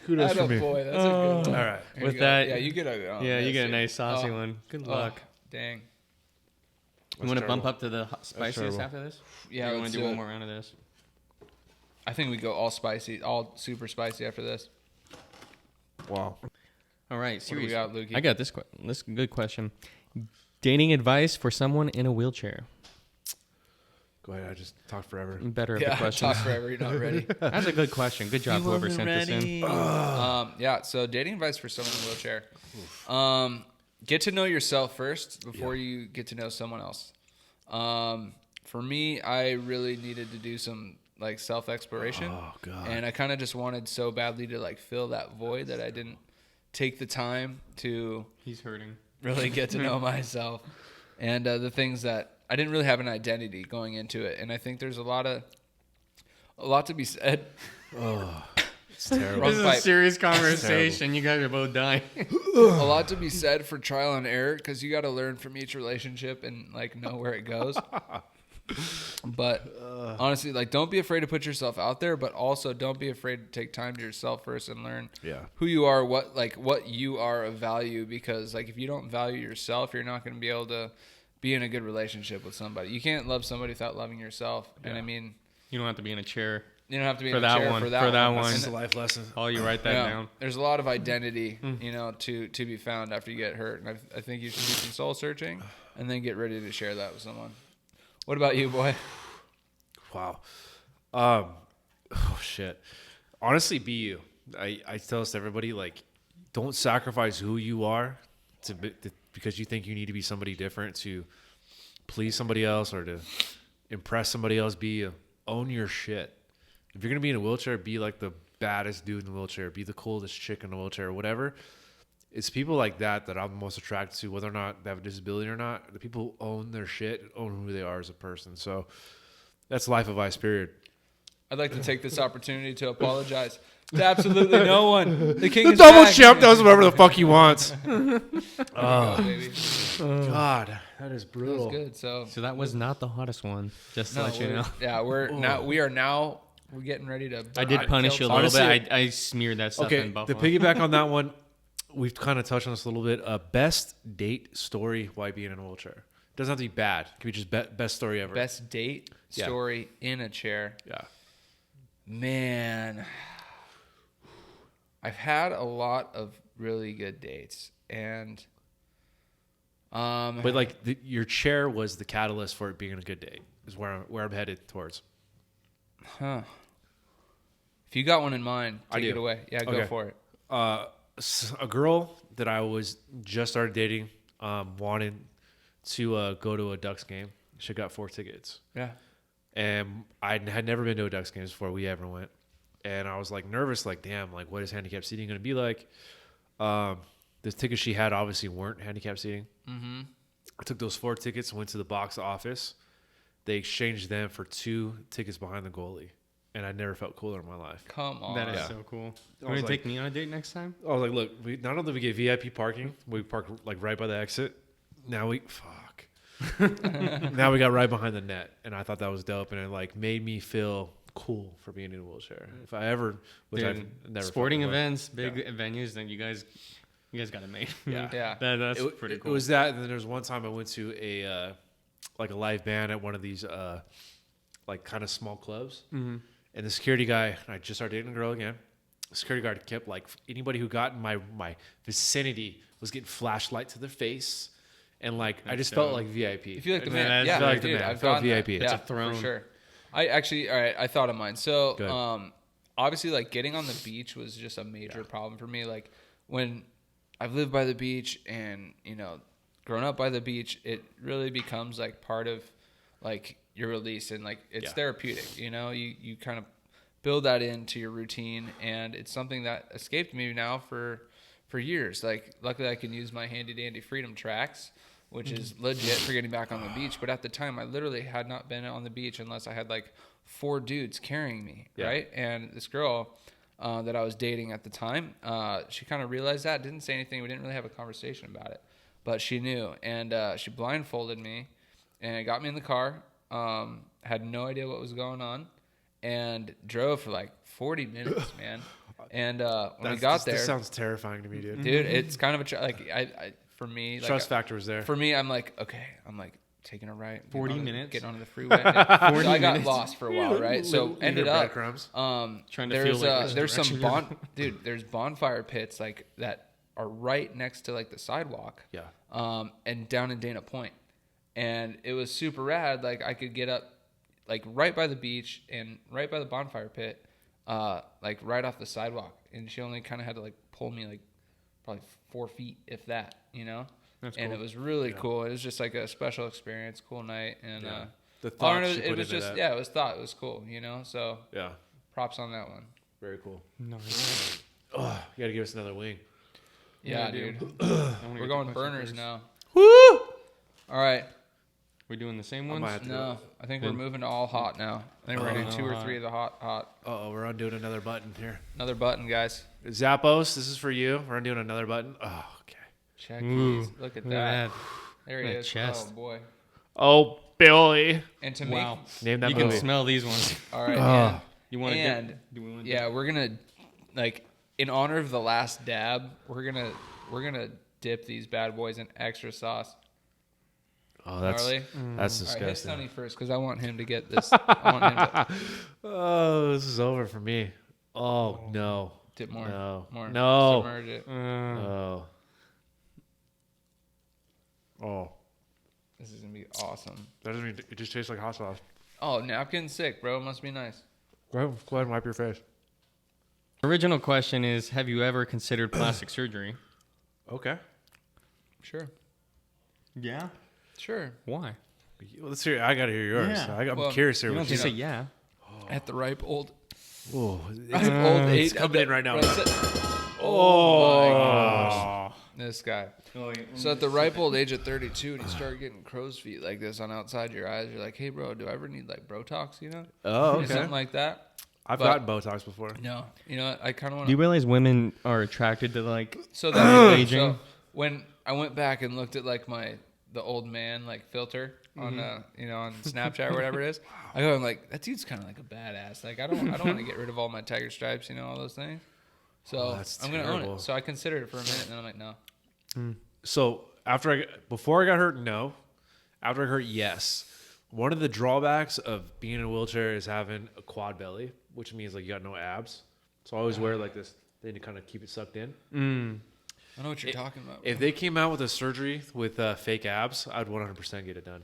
Kudos for me. Boy, that's a good one. All right. With that, you get a nice saucy one. Good luck. Dang. You want to bump up to the spiciest terrible. after this? Yeah, Or you want let's to do do it. one more round of this? I think we go all spicy, all super spicy after this. Wow. All right, What do we serious. got, Lukey? I got this. This is a good question. Dating advice for someone in a wheelchair. Go ahead. I just talk forever. I'm better at Yeah, the questions. talk forever. You're not ready. That's a good question. Good job, whoever sent this in. Yeah. So dating advice for someone in a wheelchair. Get to know yourself first before you get to know someone else. For me, I really needed to do some like self-exploration. Oh God. And I kind of just wanted so badly to like fill that void that I didn't take the time to He's hurting. really get to know myself and the things that I didn't really have an identity going into it. And I think there's a lot to be said. It's terrible. This is a fight. serious conversation. You guys are both dying. A lot to be said for trial and error because you got to learn from each relationship and like know where it goes. But honestly, like don't be afraid to put yourself out there, but also don't be afraid to take time to yourself first and learn who you are, what you are of value. Because like if you don't value yourself, you're not going to be able to be in a good relationship with somebody. You can't love somebody without loving yourself. And I mean, You don't have to be in a chair. you don't have to be For in a that chair one. for that For that one. one. This And is a life lesson. Oh, you write that down. there's a lot of identity, to be found after you get hurt. And I think you should do some soul searching and then get ready to share that with someone. What about you, boy? Wow. Shit. Honestly, be you. I tell this to everybody, like, don't sacrifice who you are because you think you need to be somebody different to please somebody else or to impress somebody else. Be you. Own your shit. If you're going to be in a wheelchair, be like the baddest dude in the wheelchair. Be the coolest chick in the wheelchair or whatever. It's people like that I'm most attracted to, whether or not they have a disability or not. The people who own their shit, own who they are as a person. So that's life advice, period. I'd like to take this opportunity to apologize to absolutely no one. The king The is double back. champ does whatever the fuck he wants. Oh, baby. God, that is That brutal. was good. So that was not the hottest one. Just to no, let you know. yeah, we're getting ready to. I did punish you a little Honestly- bit. I smeared that stuff Okay, in to Buffalo. piggyback on that one, we've kind of touched on this a little bit. Best date story why being in a wheelchair. Doesn't have to be bad. It could be just best story ever. Best date story in a chair. Yeah. Man, I've had a lot of really good dates, and But like your chair was the catalyst for it being a good date. Is where I'm headed towards. if you got one in mind, I take do. it away. Yeah, go Okay. for it. A girl that I was just started dating wanted to go to a Ducks game. She got 4 tickets. Yeah. And I had never been to a Ducks game before we ever went. And I was like nervous, like, damn, like what is handicap seating going to be like? The tickets she had obviously weren't handicap seating. Mm-hmm. I took those 4 tickets and went to the box office. They exchanged them for 2 tickets behind the goalie. And I never felt cooler in my life. Come on. That is Yeah. so cool. You I was want to like- take me on a date next time? I was like, look, not only do we get VIP parking, we park like right by the exit. Now we now we got right behind the net, and I thought that was dope, and it like made me feel cool for being in a wheelchair. If I ever, which Dude, I've never sporting felt before. events, big venues, then you guys got it made. Yeah. Yeah. That's It, pretty it cool. was that, and then there was one time I went to a like a live band at one of these like kind of small clubs, Mm-hmm. and the security guy, I just started dating a girl again. The security guard kept like anybody who got in my vicinity was getting flashlight to their face, and like I just felt like VIP. You feel like the Man, man. that's Yeah, feel like the dude, man. I've Felt gotten that. VIP. Yeah, It's a throne. for sure. I actually, all right. I thought of mine. So, Good. obviously, like getting on the beach was just a major problem for me. Like when I've lived by the beach and grown up by the beach, it really becomes like part of like your release, and like it's therapeutic. You know, you kind of build that into your routine, and it's something that escaped me now for years. Like, luckily I can use my handy dandy Freedom Tracks, which is legit for getting back on the beach. But at the time, I literally had not been on the beach unless I had like 4 dudes carrying me, right? And this girl that I was dating at the time, she kind of realized that, didn't say anything. We didn't really have a conversation about it, but she knew, and she blindfolded me and got me in the car. Had no idea what was going on, and drove for like 40 minutes, man. And when we got there, this sounds terrifying to me, dude. it's kind of I for me, like, trust factor was there. For me, I'm like, okay, I'm like taking a right, 40 minutes, getting onto the freeway. Yeah. 40 so I got minutes. Lost for a while, right? So ended up trying to there's feel like there's some there's bonfire pits like that are right next to like the sidewalk. Yeah. And down in Dana Point, and it was super rad. Like, I could get up like right by the beach and right by the bonfire pit, like right off the sidewalk, and she only kind of had to like pull me like probably 4 feet, if that, you know. That's and cool. It was really cool. It was just like a special experience, cool night, and the thought it was just it was thought, it was cool, you know. So props on that one. Very cool. Nice. Oh, you gotta give us another wing. Yeah, dude. We're going burners now. Woo! All right. We're doing the same ones? No, I think we're moving to all hot now. I think we're gonna do 2 or 3 of the hot. Oh, we're undoing another button here. Another button, guys. Zappos, this is for you. We're undoing another button. Oh, okay. Check Ooh, these. Look at that. There he that is. chest. Oh boy. Oh, Billy. And to Wow. Name that You movie. can smell these ones. all right. You want And to do we want yeah, we're gonna, like, in honor of the last dab, we're gonna dip these bad boys in extra sauce. Oh, that's Gnarly. that's All right, hit disgusting. Sonny first, because I want him to get this. I want him to Oh, this is over for me. Oh, no. dip more. No. More. No. Submerge it. Oh. Oh. This is gonna be awesome. That doesn't mean it just tastes like hot sauce. Oh, napkin's sick, bro. Must be nice. Go ahead and wipe your face. Original question is, have you ever considered plastic surgery? Okay. Sure. Yeah. Sure. Why? Let's hear. I gotta hear yours. Yeah. I'm Well, curious here. You don't What just say know. yeah. At the ripe old. Oh, Old age. it's coming in right now. Oh my gosh. Oh. This guy. Oh, So at the ripe old age of 32, and you start getting crow's feet like this on outside your eyes, you're like, hey, bro, do I ever need like Botox, you know? Oh, Or okay. something like that. I've But- gotten Botox before. No. You know what? I kind of want Do you to. realize women are attracted to like So that aging? so when I went back and looked at like the old man like filter on on Snapchat or whatever it is, I'm like, that dude's kind of like a badass. Like I don't want to get rid of all my tiger stripes, you know, all those things. So that's I'm gonna own terrible. it. So I considered it for a minute, and then I'm like, no. So before I got hurt, no. After I got hurt, yes. One of the drawbacks of being in a wheelchair is having a quad belly, which means like you got no abs. So I always wear like this thing to kind of keep it sucked in. I know what you're talking about. If they came out with a surgery with fake abs, I'd 100% get it done.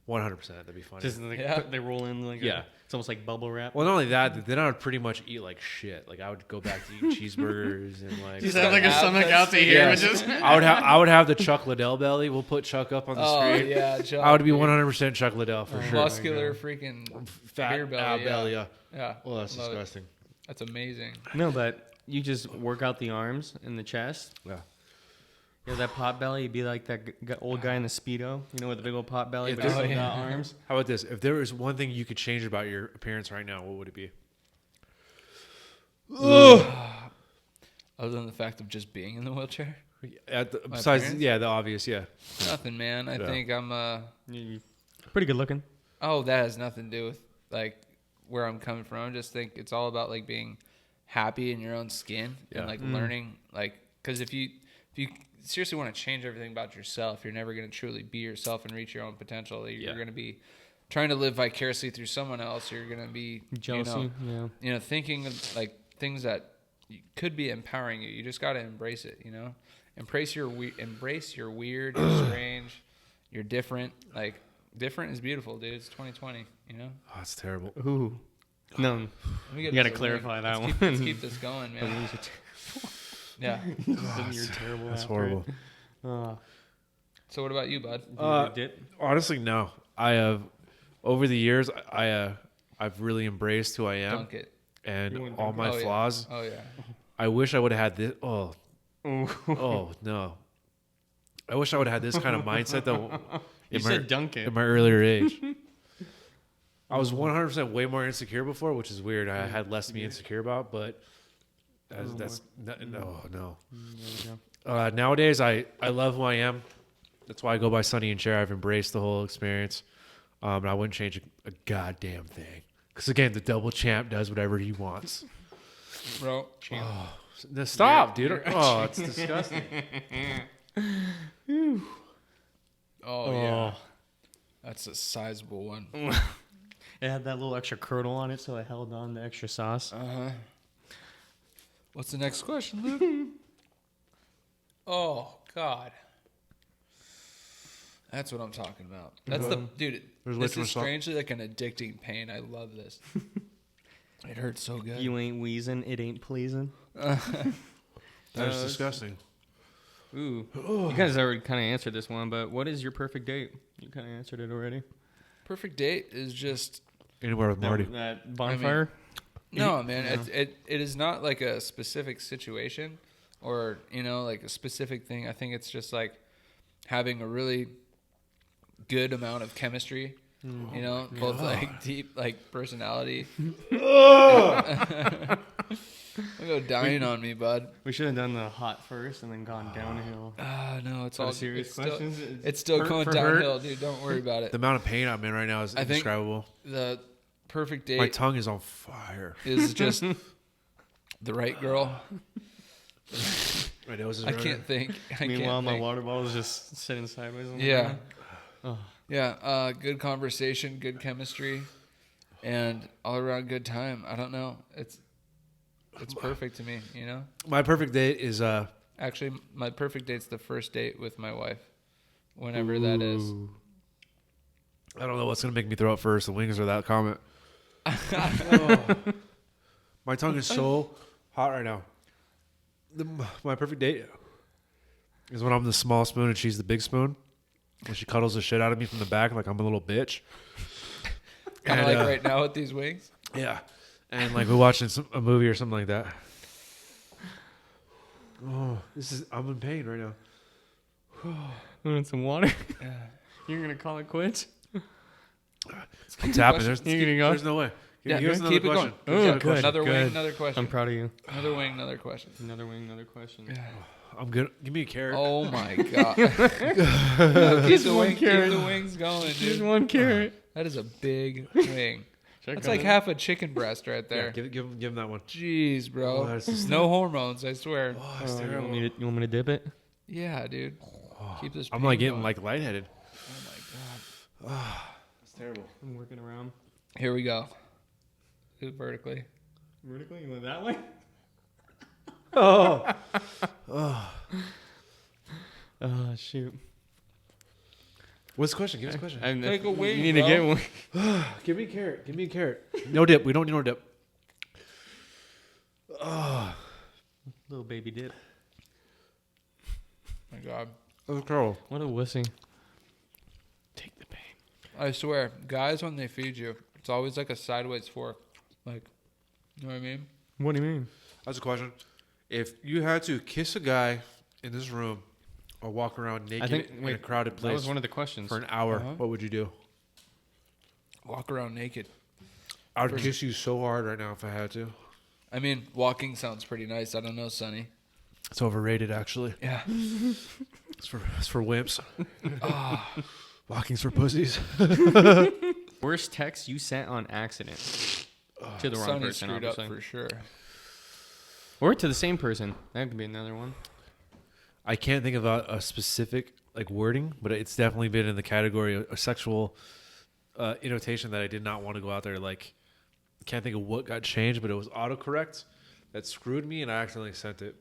100%. That'd be funny. just like Yeah. they roll in like it's almost like bubble wrap. Well, not only that, then I would pretty much eat like shit. Like I would go back to eating cheeseburgers and like. Just have like a stomach out to here, Yeah. but just I would have the Chuck Liddell belly. We'll put Chuck up on the Oh screen. yeah, Chuck, I would be dude. 100% Chuck Liddell for sure. muscular freaking Fat beer belly. ab yeah. belly. Yeah. Yeah. Well, that's Love it. disgusting. That's amazing. no, but you just work out the arms and the chest. Yeah. You have that pot belly. You'd be like that old guy in the Speedo, you know, with the big old pot belly, If but he there's- still got arms. How about this? If there was one thing you could change about your appearance right now, what would it be? Other than the fact of just being in the wheelchair, Besides, appearance? yeah, the obvious, yeah. nothing, man. I Yeah. think I'm You're pretty good looking. Oh, that has nothing to do with like where I'm coming from. I just think it's all about like being happy in your own skin Yeah. and like learning, like, because if you seriously want to change everything about yourself, you're never going to truly be yourself and reach your own potential. You're going to be trying to live vicariously through someone else. You're going to be Jealousy, thinking of like things that could be empowering you. You just got to embrace it. You know, embrace your weird, your strange, you're different. Like different is beautiful, dude. It's 2020. You know. Oh, that's terrible. Ooh. No, Let me get you got to this clarify that Let's one. Let's keep this going, man. Yeah. You're terrible. That's after horrible. it. So what about you, bud? Dip. Honestly, no. I have over the years I've really embraced who I am Dunk it. and all my Oh, flaws. Yeah. Oh, yeah. I wish I would have had this. Oh no. I wish I would have had this kind of mindset though. You said dunk it. In my earlier age. I was 100% way more insecure before, which is weird. I had less to be insecure about, but no. Nowadays, I love who I am. That's why I go by Sonny and Cher. I've embraced the whole experience. And I wouldn't change a goddamn thing. Because again, the double champ does whatever he wants. Bro. Stop, dude. Oh, it's disgusting. Oh, yeah. That's a sizable one. It had that little extra curdle on it, so I held on the extra sauce. Uh-huh. What's the next question, Luke? Oh, God. That's what I'm talking about. That's dude, this is strangely like an addicting pain. I love this. It hurts so good. You ain't wheezing, it ain't pleasing. That's disgusting. Ooh. You guys already kind of answered this one, but what is your perfect date? You kind of answered it already. Perfect date is just anywhere with Marty. That bonfire? No, man. It is not like a specific situation or, like a specific thing. I think it's just like having a really good amount of chemistry, both like deep, like personality. Don't go dying on me, bud. We should have done the hot first and then gone downhill. No, it's all all serious questions. questions. It's still Hurt going for downhill, dude. Don't worry about it. The amount of pain I'm in right now is I think indescribable. The perfect date My tongue is on fire. is just the right girl. My nose is I running. can't think. Meanwhile, my water bottle is just sitting sideways. On the Yeah. ground. Oh. Yeah, good conversation, good chemistry, and all around good time. I don't know. It's perfect to me, My perfect date is Actually, my perfect date's the first date with my wife, whenever that is. I don't know what's gonna make me throw up first, the wings or that comment. My tongue is so hot right now. My perfect date is when I'm the small spoon and she's the big spoon. When she cuddles the shit out of me from the back like I'm a little bitch. Kind of like right now with these wings. Yeah. And like we're watching a movie or something like that. Oh, I'm in pain right now. Want some water? You're going to call it quits? I'm tapping. You're gonna go? There's no way. Yeah, Give us another keep it question. going. Oh, Yeah, good, another good. wing, another question. I'm proud of you. Another wing, another question. Another wing, another question. Yeah. I'm good. Give me a carrot. Oh my god. No, keep the wings going, Just dude. one carrot. That is a big wing. That's like half a chicken breast right there. Yeah, give him that one. Jeez, bro. Oh, that's just- No hormones, I swear. Oh, it's You terrible. want me to dip it? Yeah, dude. Keep this. I'm pain like getting going. like lightheaded. Oh my god. It's terrible. I'm working around. Here we go. Do it vertically. Vertically? You went that way? Oh. Oh, shoot. What's the question? Give us a question. Take a wing, You need to bro. get one. Give me a carrot. Give me a carrot. No dip. We don't need no dip. Little baby dip. My god. That's terrible. What a wussing. Take the pain. I swear, guys, when they feed you, it's always like a sideways fork. Like, you know what I mean? What do you mean? That's a question. If you had to kiss a guy in this room or walk around naked in a crowded That place was one of the questions. for an hour, Uh-huh. what would you do? Walk around naked. I would kiss you so hard right now if I had to. I mean, walking sounds pretty nice. I don't know, Sonny. It's overrated, actually. Yeah. It's for wimps. Walking's for pussies. Worst text you sent on accident to the wrong Sonny person, screwed obviously. up for sure. Or to the same person. That could be another one. I can't think of a specific like wording, but it's definitely been in the category of a sexual innotation that I did not want to go out there. Like, can't think of what got changed, but it was autocorrect that screwed me, and I accidentally sent it.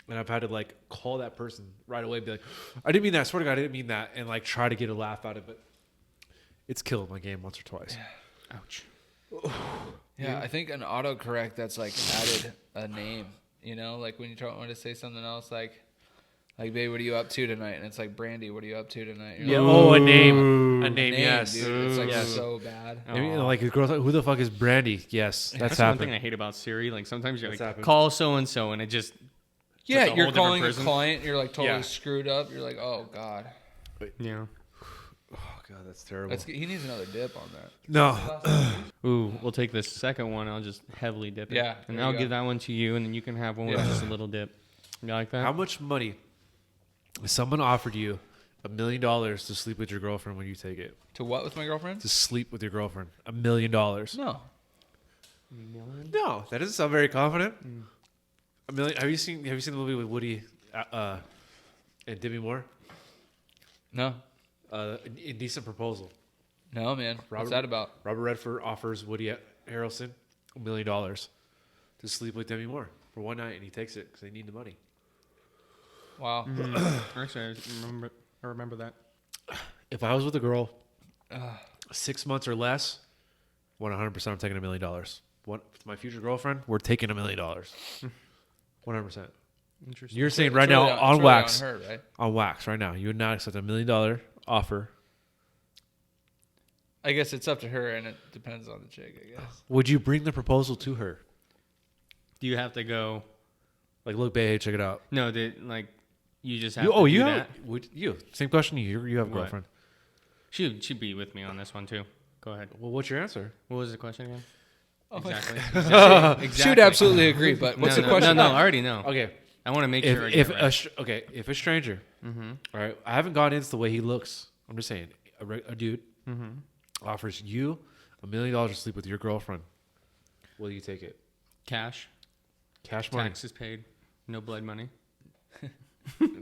And I've had to like call that person right away, and be like, "I didn't mean that. I swear to God, I didn't mean that," and like try to get a laugh out of it. It's killed my game once or twice. Ouch. Yeah, I think an autocorrect that's like added a name, like when you want to say something else, like Like, babe, what are you up to tonight? And it's like, Brandy, what are you up to tonight? You're Yeah. like, Oh, a name, yes. dude. It's like Yes. so bad. Maybe, like a girl's like, who the fuck is Brandy? Yes, That's happened. one thing I hate about Siri. Like sometimes you're That's like, happened. call so and so, and it just Yeah, a whole you're different calling a person. client. You're like totally Yeah. screwed up. You're like, oh god, yeah. Oh god, that's terrible. he needs another dip on that. No, Ooh, we'll take this second one. I'll just heavily dip it. Yeah, and there I'll you give go. that one to you, and then you can have one with Yeah. just a little dip. You like that? how much money? If someone offered you $1 million to sleep with your girlfriend, would you take it? To what with my girlfriend? To sleep with your girlfriend, $1 million. No, No. that doesn't sound very confident. $1 million. Have you seen the movie with Woody and Demi Moore? No. Indecent Proposal. No, man. What's Robert- that about? Robert Redford offers Woody Harrelson $1 million to sleep with Demi Moore for one night, and he takes it because they need the money. Wow. Actually, I remember that. If I was with a girl 6 months or less, 100% I'm taking $1 million. What, my future girlfriend, we're taking $1 million. 100%. Interesting. You're saying It's right really now it's on really wax, on her, right? on wax right now, you would not accept $1 million offer. I guess it's up to her, and it depends on the chick. I guess. Would you bring the proposal to her? Do you have to go? Like, look, babe, check it out. No, like you just have You, to oh, do you that. have same question. You have a What? girlfriend. She'd be with me on this one too. Go ahead. Well, what's your answer? What was the question again? Oh, Exactly. She would absolutely agree, but what's no, the no, question? No, I already know. Okay, I want to make sure. I if get it right. if a stranger, Mm-hmm. all right, I haven't gone into the way he looks. I'm just saying, a dude Mm-hmm. offers you $1 million to sleep with your girlfriend, will you take it? Cash, Cash money, taxes paid, no blood money.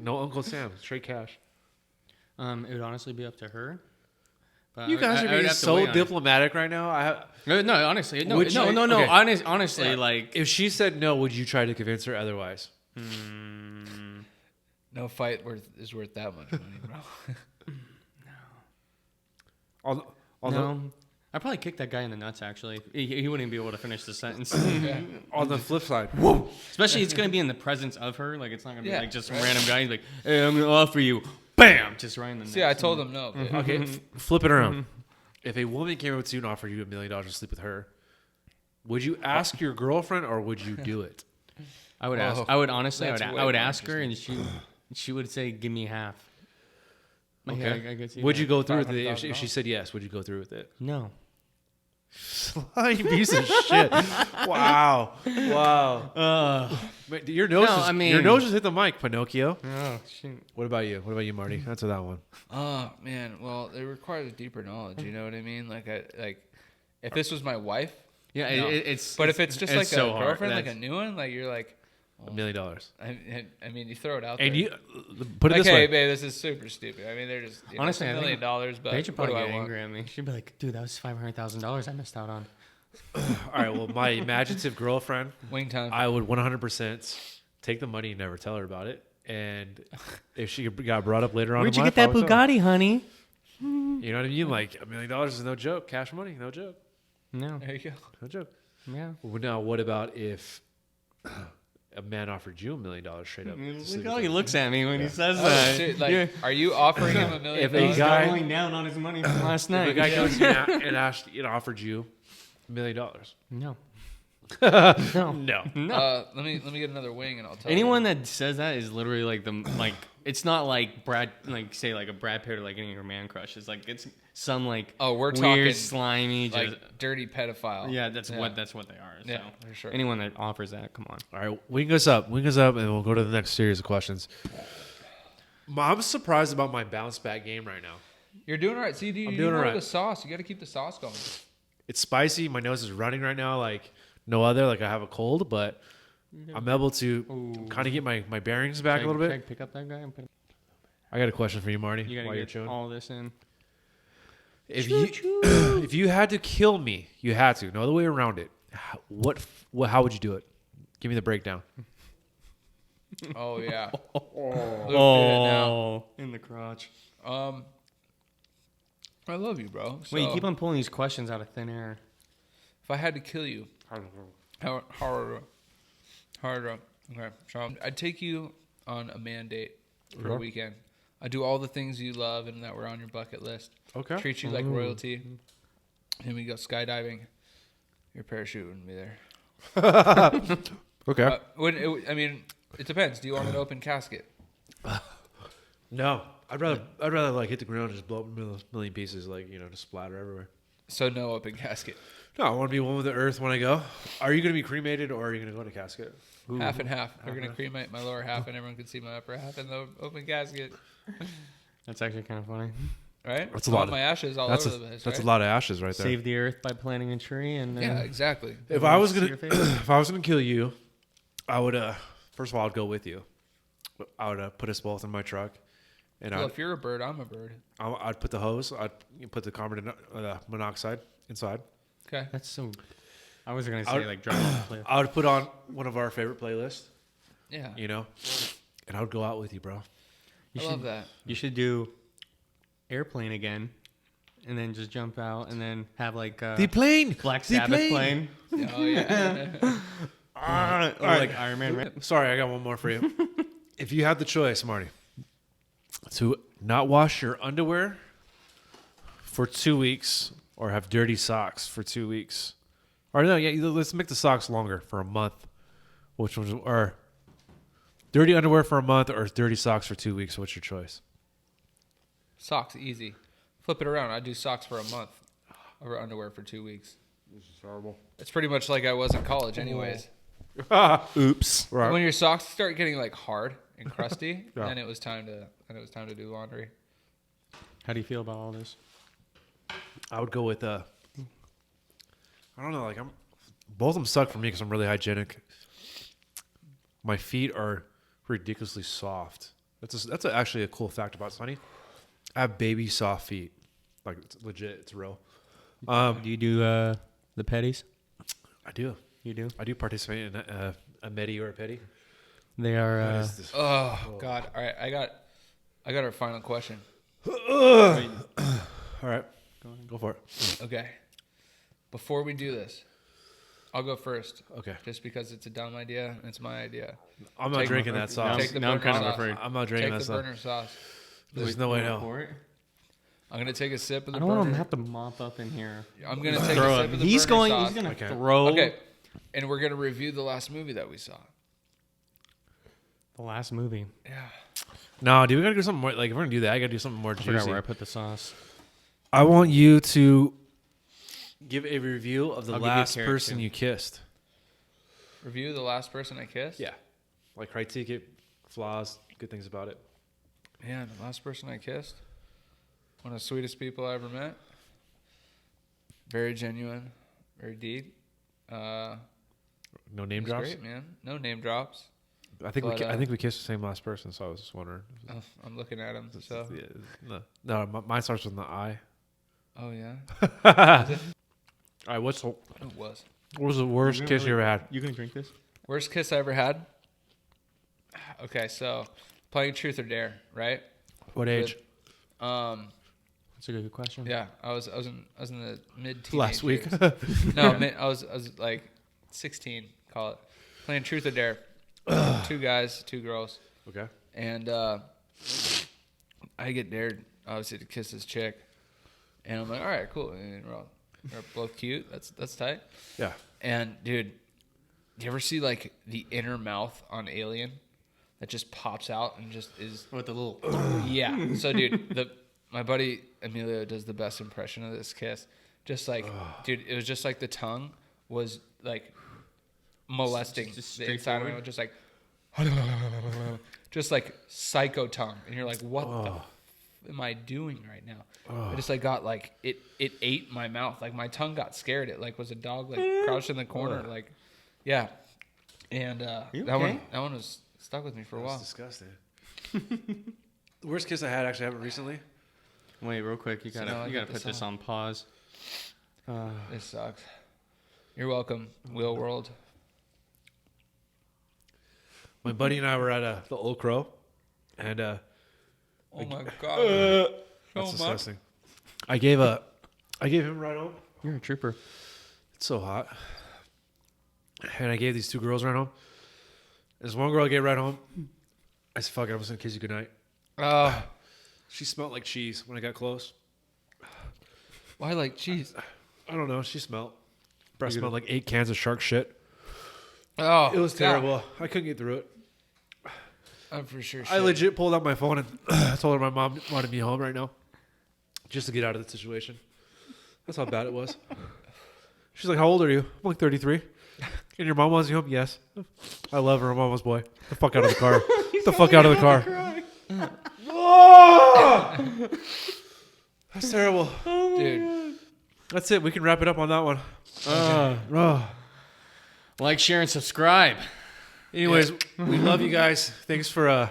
no Uncle Sam, straight cash. It would honestly be up to her. But You guys are being so diplomatic right now. No, honestly, no. Would you- okay. Honestly, Yeah. like If she said no, would you try to convince her otherwise? No fight is worth that much money, bro. no. I'd probably kick that guy in the nuts. Actually, he wouldn't be able to finish the sentence. On the flip side, Especially, it's gonna be in the presence of her. Like, it's not gonna be Yeah, like just right. some random guy. He's like, "Hey, I'm gonna offer you," bam, just right in the nuts. See, I told him no. but- okay, flip it around. If a woman came up to you and offered you $1 million to sleep with her, would you ask your girlfriend or would you do it? I would ask. Oh, I would honestly. that's I way would more ask her, and she would say, "Give me half." Like, Okay. I could see Would that. you go through with it if $500,000. she said yes? Would you go through with it? No. Slimy piece of shit. Wow. But your nose, No, is, I mean- your nose just hit the mic, Pinocchio. Oh shoot. What about you? What about you, Marty? Answer that one. Oh man, well, it requires deeper knowledge. You know what I mean? Like, if this was my wife, Yeah, no. it's. But if it's just like so a hard. girlfriend, like a That's- new one, like you're like, $1 million. I mean, you throw it out And there. you put it like, this hey, way. babe, this is super stupid. I mean, they're just Honestly, I $1 think million, but Paige would what probably do I get want? angry at me. She'd be like, "Dude, that was $500,000 I missed out on." All right. Well, my imaginative girlfriend, Wing time. I would 100% take the money and never tell her about it. And if she got brought up later on, Where'd in you life, get I that would tell her. Bugatti, honey? You know what I mean? Like $1 million is no joke. Cash money, no joke. No. There you go. No joke. Yeah. Well, now, what about if a man offered you $1 million straight up? to sleep Look how with he him? looks at me when he says Oh, that. shit, like, Yeah. are you offering him $1 million? If a He's guy- doubling down on his money from last If a night. guy comes to you and asked, offered you $1 million. No. No. No. Let me get another wing, and I'll tell Anyone you. that says that is literally like it's not like Brad, like say like a Brad Pitt or like any of your man crush. It's like it's some like Oh, we're weird, talking, slimy, like just dirty pedophile. yeah. That's what they are. So. Yeah, for sure. Anyone that offers that, come on. All right, wing us up, and we'll go to the next series of questions. I'm surprised about my bounce back game right now. You're doing all right. See, I'm you doing know all right. the sauce. You got to keep the sauce going. It's spicy. My nose is running right now like no other. Like I have a cold, but I'm able to kind of get my bearings back a little bit. Can I pick up that guy and put I got a question for you, Marty. you while gotta you're get chewing. all this in. If you if you had to kill me, you had to. No other way around it. How would you do it? Give me the breakdown. Oh yeah. Look at it now. In the crotch. I love you, bro. Wait, you So, keep on pulling these questions out of thin air. If I had to kill you, harder. Okay, so I'd take you on a man date. for a weekend. I do all the things you love and that were on your bucket list. Okay. Treat you like royalty. And we go skydiving. Your parachute wouldn't be there. Okay. It depends. Do you want an open casket? No, I'd rather like hit the ground and just blow up a million pieces, like just splatter everywhere. So no open casket. No, I want to be one with the earth when I go. Are you going to be cremated or are you going to go in a casket? Ooh. Half and half. They're going to cremate my lower half and everyone can see my upper half in the open casket. That's actually kind of funny. Right? That's a lot of my ashes all over the place. That's right? a lot of ashes right there. Save the earth by planting a tree and yeah, exactly. If I was gonna kill you, I would first of all I'd go with you. I would put us both in my truck, and Well, if you're a bird, I'm a bird. I'd put the hose. I'd put the carbon monoxide inside. Okay. That's so. I was gonna say like drive off a cliff. I would put on one of our favorite playlists. Yeah. And I would go out with you, bro. I love that. You should do airplane again, and then just jump out, and then have like The plane. Black Sabbath plane. Oh yeah. Or like Iron Man. Right? Sorry, I got one more for you. If you had the choice, Marty, to not wash your underwear for 2 weeks or have dirty socks for 2 weeks, or no, yeah, let's make the socks longer for a month. Which one's or dirty underwear for a month or dirty socks for 2 weeks? What's your choice? Socks, easy. Flip it around. I do socks for a month over underwear for 2 weeks. This is horrible. It's pretty much like I was in college anyways. Oops. Right. When your socks start getting like hard and crusty, Yeah. then it was time to do laundry. How do you feel about all this? I would go with I don't know, like both of them suck for me because I'm really hygienic. My feet are ridiculously soft. That's actually a cool fact about Sonny. I have baby soft feet, like it's legit. It's real. Do you do the petties? I do. You do. I do participate in a medi or a petty. They are. What is this? Oh God! All right, I got our final question. All right, go for it. Okay. Before we do this, I'll go first. Okay, Just because it's a dumb idea and it's my idea. I'm not drinking that sauce. Take the Now I'm burner kind of sauce. afraid. I'm not drinking Take that the sauce. burner sauce. There's no way no. For it? I'm gonna take a sip of the I don't want him to burner. have to mop up in here. I'm gonna take Throw a up. sip of the He's burner going. sauce. He's gonna Okay. throw. Okay. And we're gonna review the last movie that we saw. The last movie. Yeah. No, dude, we gotta do something more. Like if we're gonna do that, I gotta do something more I forgot juicy. where I put the sauce. I want you to give a review of the I'll give you a last carrot, person too. you kissed. Review the last person I kissed. Yeah. Like critique, flaws, good things about it. Man, the last person I kissed. One of the sweetest people I ever met. Very genuine. Very deep. No name It was drops. great, man. No name drops. I think But, I think we kissed the same last person, so I was just wondering. Oh, I'm looking at him. So. Yeah, no, mine starts with the I. Oh yeah. All right, what was the worst kiss you ever had? You gonna drink this? Worst kiss I ever had. Okay, so playing Truth or Dare, right? What age? That's a good question. Yeah, I was in the mid Last week. No, I was like 16. Call it playing Truth or Dare. 2 guys, 2 girls, Okay. and I get dared obviously to kiss this chick, and I'm like, all right, cool. And we're both cute. That's tight. Yeah. And dude, do you ever see like the inner mouth on Alien that just pops out and just is With the little. yeah. So dude, my buddy Emilio does the best impression of this kiss. Just like dude, it was just like the tongue was like molesting Just the inside of straightforward? it, just like just like psycho tongue, and you're like, what the am I doing right now? I just like got like it ate my mouth, like my tongue got scared. It like was a dog like crouched in the corner, like yeah. And You that okay? one was stuck with me for a That's while. disgusting. The worst kiss I had actually happened recently. Wait, real quick. You So now I gotta get put this this on. on pause. This sucks. You're welcome, Wheel World. My buddy and I were at the Old Crow, and Oh my god. that's much. disgusting. I gave him a ride home. You're a trooper. It's so hot. And I gave these 2 girls a ride home. There's one girl I gave a ride home. I said, fuck it, I was going to kiss you goodnight. Oh, She smelled like cheese when I got close. why like cheese? I don't know. She smelled. Breath smelled like 8 cans of shark shit. Oh, It was terrible. I couldn't get through it. I'm for sure. I legit pulled out my phone and I told her my mom wanted me home right now just to get out of the situation. That's how bad it was. She's like, how old are you? I'm like 33. And your mom wants you home? Yes. I love her. I'm mama's boy. Get the fuck out of the car. Get the fuck out of the car. Oh! That's terrible. Dude. That's it. We can wrap it up on that one. Like, share, and subscribe. Anyways, we love you guys. Thanks for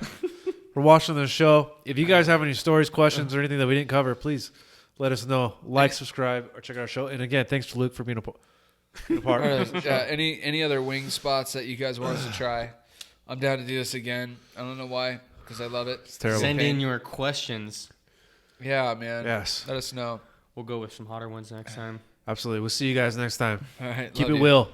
watching the show. If you guys have any stories, questions, or anything that we didn't cover, please let us know. Like, subscribe, or check out our show. And again, thanks to Luke for being a part. Any other wing spots that you guys want us to try? I'm down to do this again. I don't know why, because I love it. It's terrible. Send in your questions. Yeah, man. Yes. Let us know. We'll go with some hotter ones next time. Absolutely. We'll see you guys next time. All right. Keep love it you. real.